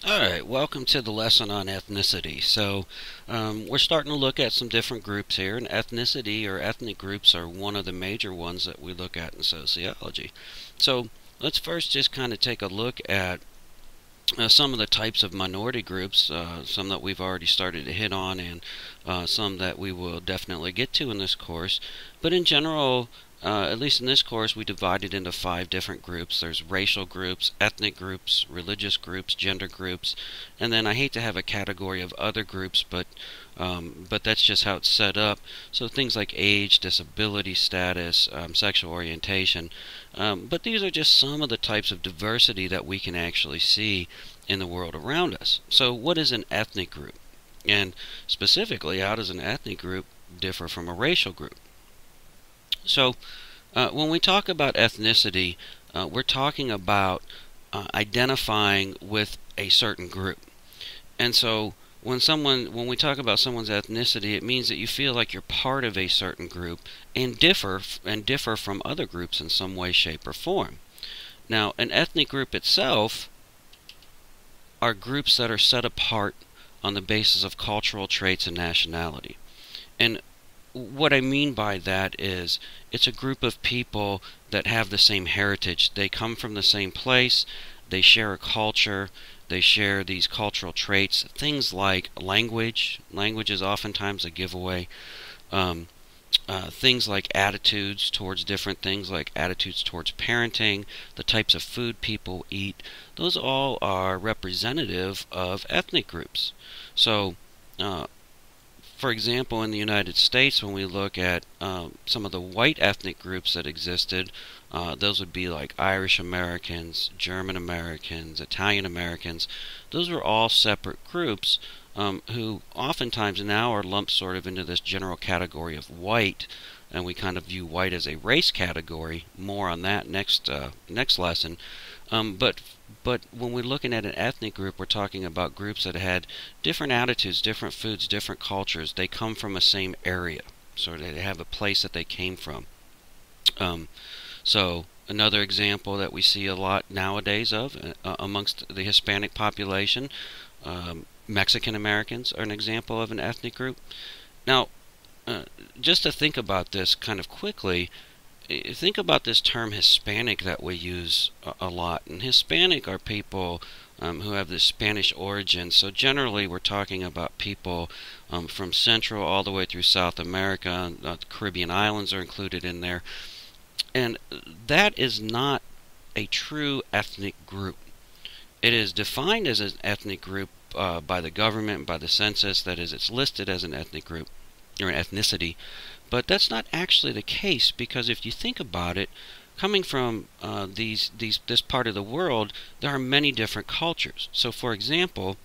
Alright, welcome to the lesson on ethnicity. We're starting to look at some different groups here, and ethnicity or ethnic groups are one of the major ones that we look at in sociology. So, let's first just kind of take a look at some of the types of minority groups, some that we've already started to hit on, and some that we will definitely get to in this course. But in general, at least in this course, we divide it into 5 different groups. There's racial groups, ethnic groups, religious groups, gender groups, and then I hate to have a category of other groups, but that's just how it's set up. So things like age, disability status, sexual orientation. But these are just some of the types of diversity that we can actually see in the world around us. So what is an ethnic group? And specifically, how does an ethnic group differ from a racial group? So when we talk about ethnicity, we're talking about identifying with a certain group. And so when we talk about someone's ethnicity, it means that you feel like you're part of a certain group and differ from other groups in some way, shape, or form. Now, an ethnic group itself are groups that are set apart on the basis of cultural traits and nationality. And what I mean by that is it's a group of people that have the same heritage. They come from the same place, they share a culture, they share these cultural traits, things like language. Language is oftentimes a giveaway. Things like attitudes towards different things, like attitudes towards parenting, the types of food people eat, those all are representative of ethnic groups. So, for example, in the United States, when we look at some of the white ethnic groups that existed, those would be like Irish Americans, German Americans, Italian Americans. Those were all separate groups who oftentimes now are lumped sort of into this general category of white, and we kind of view white as a race category. More on that next lesson. But when we're looking at an ethnic group, we're talking about groups that had different attitudes, different foods, different cultures. They come from a same area, so they have a place that they came from. So another example that we see a lot nowadays of amongst the Hispanic population, Mexican Americans are an example of an ethnic group. Now, just to think about this kind of quickly, think about this term Hispanic that we use a lot. And Hispanic are people who have this Spanish origin. So generally we're talking about people from Central all the way through South America. The Caribbean islands are included in there. And that is not a true ethnic group. It is defined as an ethnic group by the government, by the census. That is, it's listed as an ethnic group or an ethnicity. But that's not actually the case, because if you think about it, coming from this part of the world, there are many different cultures. So, for example,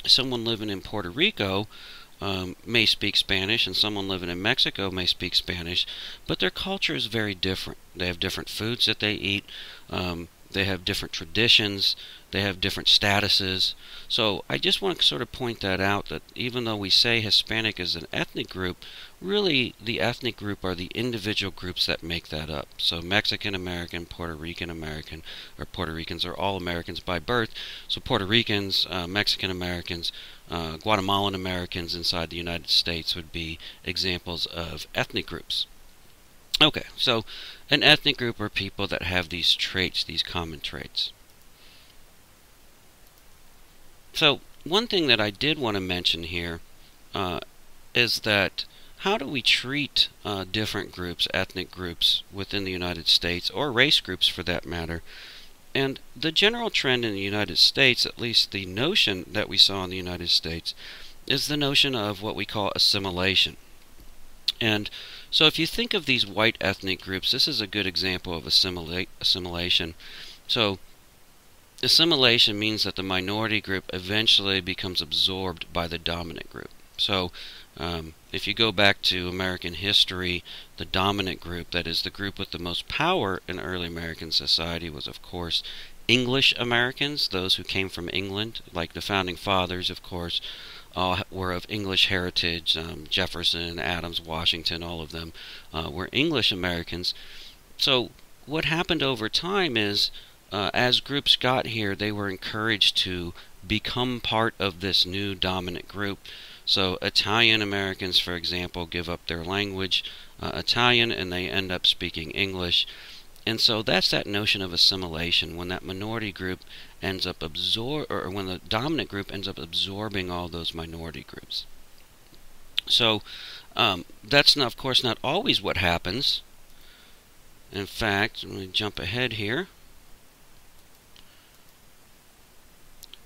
someone living in Puerto Rico may speak Spanish, and someone living in Mexico may speak Spanish, but their culture is very different. They have different foods that they eat. They have different traditions. They have different statuses. So I just want to sort of point that out, that even though we say Hispanic is an ethnic group, really the ethnic group are the individual groups that make that up. So Mexican American, Puerto Rican American, or Puerto Ricans are all Americans by birth. So Puerto Ricans, Mexican Americans, Guatemalan Americans inside the United States would be examples of ethnic groups. Okay, so an ethnic group are people that have these traits, these common traits. So one thing that I did want to mention here is that how do we treat different groups, ethnic groups within the United States, or race groups for that matter? And the general trend in the United States, at least the notion that we saw in the United States, is the notion of what we call assimilation. And so if you think of these white ethnic groups, this is a good example of assimilation. So assimilation means that the minority group eventually becomes absorbed by the dominant group. So if you go back to American history, the dominant group, that is the group with the most power in early American society, was of course English Americans, those who came from England, like the founding fathers, of course, were of English heritage. Jefferson, Adams, Washington, all of them were English Americans. So what happened over time is as groups got here, they were encouraged to become part of this new dominant group. So Italian Americans, for example, give up their language, Italian, and they end up speaking English. And so that's that notion of assimilation, when that minority group ends up or when the dominant group ends up absorbing all those minority groups. So that's not, of course, not always what happens. In fact, let me jump ahead here.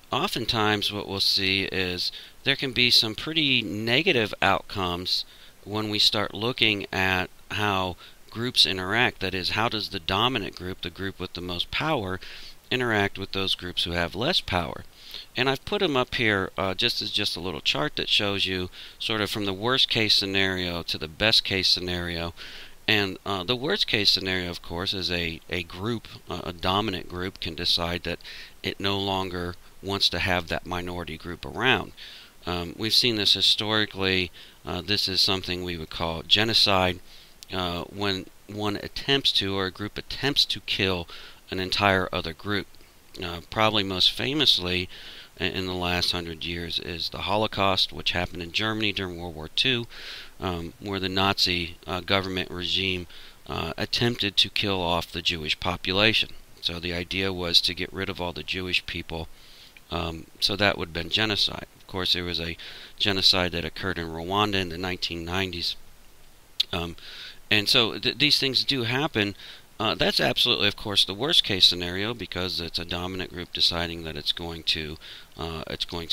Oftentimes what we'll see is there can be some pretty negative outcomes when we start looking at how groups interact. That is, how does the dominant group, the group with the most power, interact with those groups who have less power. And I've put them up here just as a little chart that shows you sort of from the worst case scenario to the best case scenario. And the worst case scenario, of course, is a group, a dominant group, can decide that it no longer wants to have that minority group around. We've seen this historically. This is something we would call genocide, when one attempts to, or a group attempts to, kill an entire other group. Probably most famously in the last 100 years is the Holocaust, which happened in Germany during World War II, where the Nazi government regime attempted to kill off the Jewish population. So the idea was to get rid of all the Jewish people. So that would have been genocide. Of course, there was a genocide that occurred in Rwanda in the 1990s. And so these things do happen. That's absolutely, of course, the worst case scenario, because it's a dominant group deciding that it's going to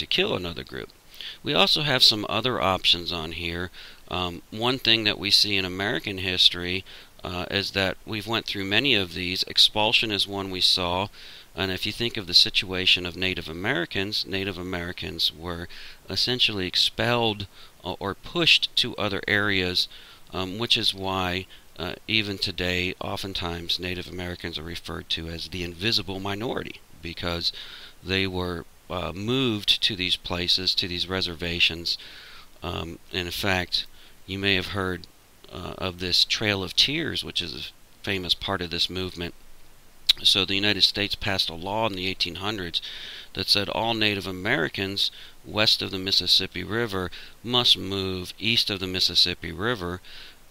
kill another group. We also have some other options on here. One thing that we see in American history is that we've went through many of these. Expulsion is one we saw. And if you think of the situation of Native Americans were essentially expelled or pushed to other areas, which is why even today, oftentimes Native Americans are referred to as the invisible minority, because they were moved to these places, to these reservations. And in fact, you may have heard of this Trail of Tears, which is a famous part of this movement. So the United States passed a law in the 1800s that said all Native Americans west of the Mississippi River must move east of the Mississippi River.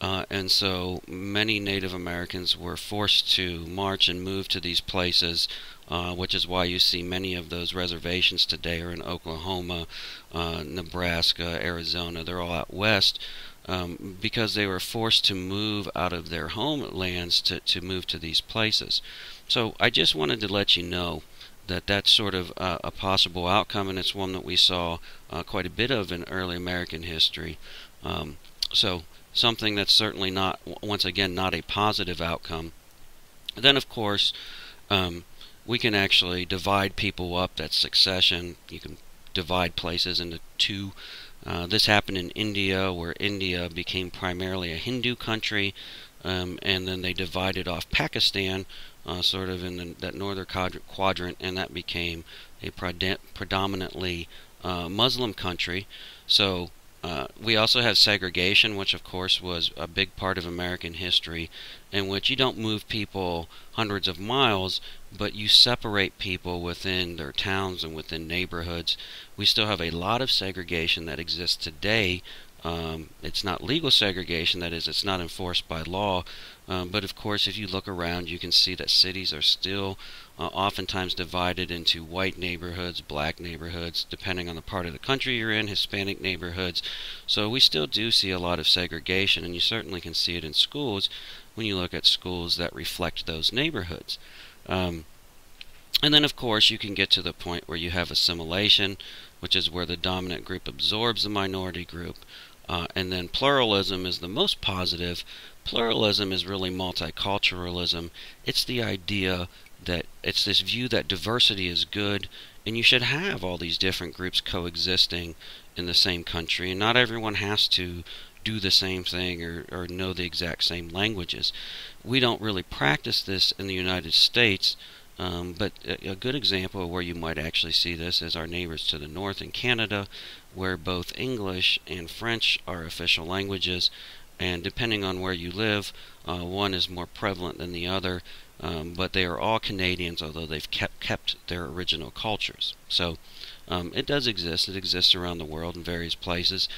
And so many Native Americans were forced to march and move to these places, which is why you see many of those reservations today are in Oklahoma, Nebraska, Arizona. They're all out west, because they were forced to move out of their homelands to move to these places. So I just wanted to let you know that that's sort of a possible outcome, and it's one that we saw quite a bit of in early American history. So something that's certainly not, once again, not a positive outcome. Then, of course, we can actually divide people up. That's succession. You can divide places into two. This happened in India, where India became primarily a Hindu country, and then they divided off Pakistan, sort of in that northern quadrant, and that became a predominantly Muslim country. So we also have segregation, which of course was a big part of American history, in which you don't move people hundreds of miles, but you separate people within their towns and within neighborhoods. We still have a lot of segregation that exists today. It's not legal segregation, that is, it's not enforced by law, but of course if you look around you can see that cities are still oftentimes divided into white neighborhoods, black neighborhoods, depending on the part of the country you're in, Hispanic neighborhoods. So we still do see a lot of segregation, and you certainly can see it in schools when you look at schools that reflect those neighborhoods. And then of course you can get to the point where you have assimilation, which is where the dominant group absorbs the minority group. And then pluralism is the most positive. Pluralism is really multiculturalism. It's the idea that it's this view that diversity is good, and you should have all these different groups coexisting in the same country, and not everyone has to do the same thing or know the exact same languages. We don't really practice this in the United States, but a good example of where you might actually see this is our neighbors to the north in Canada, where both English and French are official languages, and depending on where you live, one is more prevalent than the other, but they are all Canadians, although they've kept their original cultures. So It does exist. It exists around the world in various places,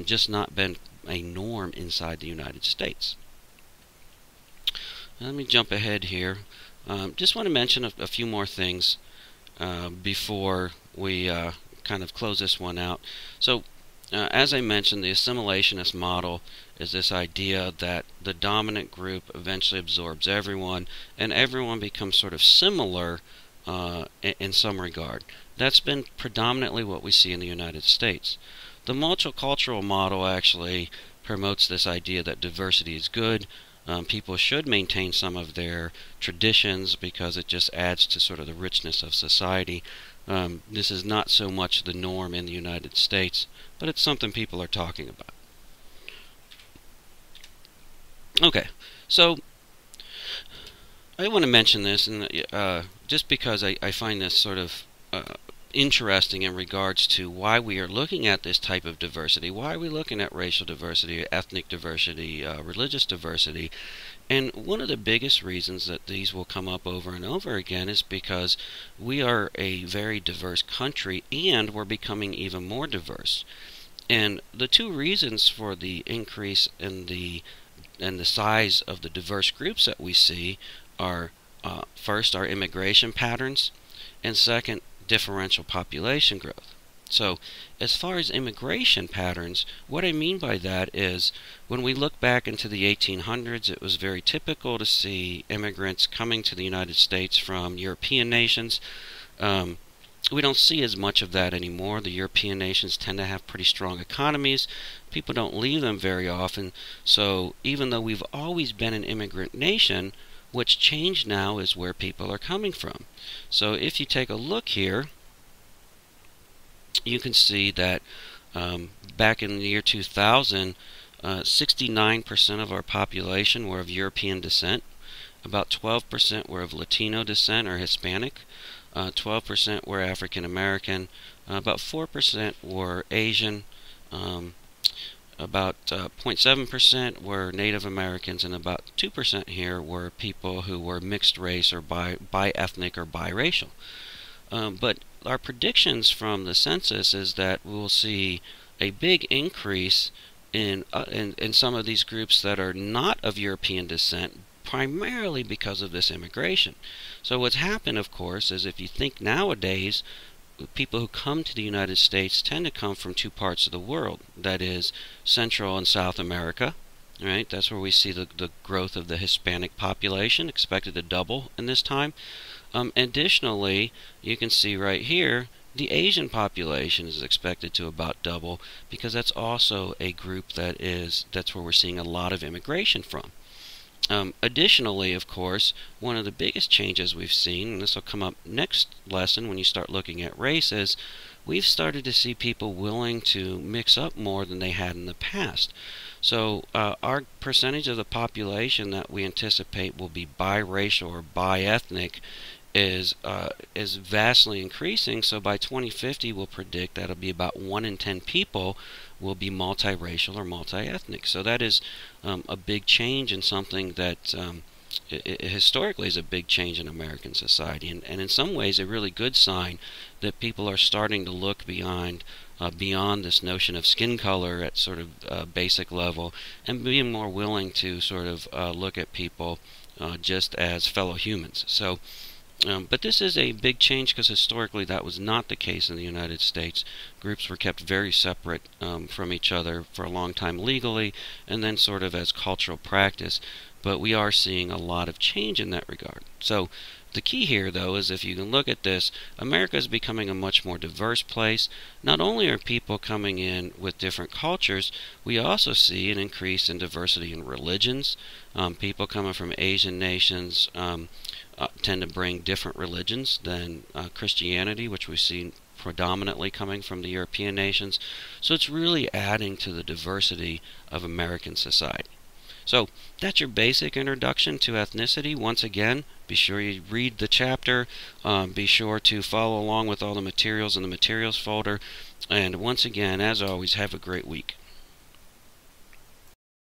just not been a norm inside the United States. Let me jump ahead here. Just want to mention a few more things before we kind of close this one out. So, as I mentioned, the assimilationist model is this idea that the dominant group eventually absorbs everyone, and everyone becomes sort of similar in some regard. That's been predominantly what we see in the United States. The multicultural model actually promotes this idea that diversity is good. People should maintain some of their traditions because it just adds to sort of the richness of society. This is not so much the norm in the United States, but it's something people are talking about. Okay, so I want to mention this, and just because I find this sort of interesting in regards to why we are looking at this type of diversity. Why are we looking at racial diversity, ethnic diversity, religious diversity? And one of the biggest reasons that these will come up over and over again is because we are a very diverse country, and we're becoming even more diverse. And the two reasons for the increase in the size of the diverse groups that we see are first, our immigration patterns, and second, differential population growth. So, as far as immigration patterns, what I mean by that is when we look back into the 1800s, it was very typical to see immigrants coming to the United States from European nations. We don't see as much of that anymore. The European nations tend to have pretty strong economies. People don't leave them very often. So, even though we've always been an immigrant nation, what's changed now is where people are coming from. So if you take a look here, you can see that back in the year 2000, 69% of our population were of European descent. About 12% were of Latino descent or Hispanic. 12% were African American. About 4% were Asian. About 0.7% were Native Americans, and about 2% here were people who were mixed race or bi-ethnic or biracial. But our predictions from the census is that we'll see a big increase in some of these groups that are not of European descent, primarily because of this immigration. So what's happened, of course, is if you think nowadays, people who come to the United States tend to come from two parts of the world. That is Central and South America. Right? That's where we see the growth of the Hispanic population, expected to double in this time. Additionally, you can see right here, the Asian population is expected to about double, because that's also a group that's where we're seeing a lot of immigration from. Additionally, of course, one of the biggest changes we've seen, and this will come up next lesson when you start looking at race, is we've started to see people willing to mix up more than they had in the past. So our percentage of the population that we anticipate will be biracial or bi-ethnic is vastly increasing. So by 2050, we'll predict that'll be about 1 in 10 people will be multiracial or multi-ethnic. So that is a big change, and something that historically is a big change in American society, and in some ways a really good sign that people are starting to look beyond this notion of skin color at sort of basic level, and being more willing to sort of look at people just as fellow humans. So but this is a big change, because historically that was not the case in the United States. Groups were kept very separate from each other for a long time legally, and then sort of as cultural practice. But we are seeing a lot of change in that regard. So the key here, though, is if you can look at this, America is becoming a much more diverse place. Not only are people coming in with different cultures, we also see an increase in diversity in religions. People coming from Asian nations tend to bring different religions than Christianity, which we've seen predominantly coming from the European nations. So it's really adding to the diversity of American society. So that's your basic introduction to ethnicity. Once again, be sure you read the chapter. Be sure to follow along with all the materials in the materials folder. And once again, as always, have a great week.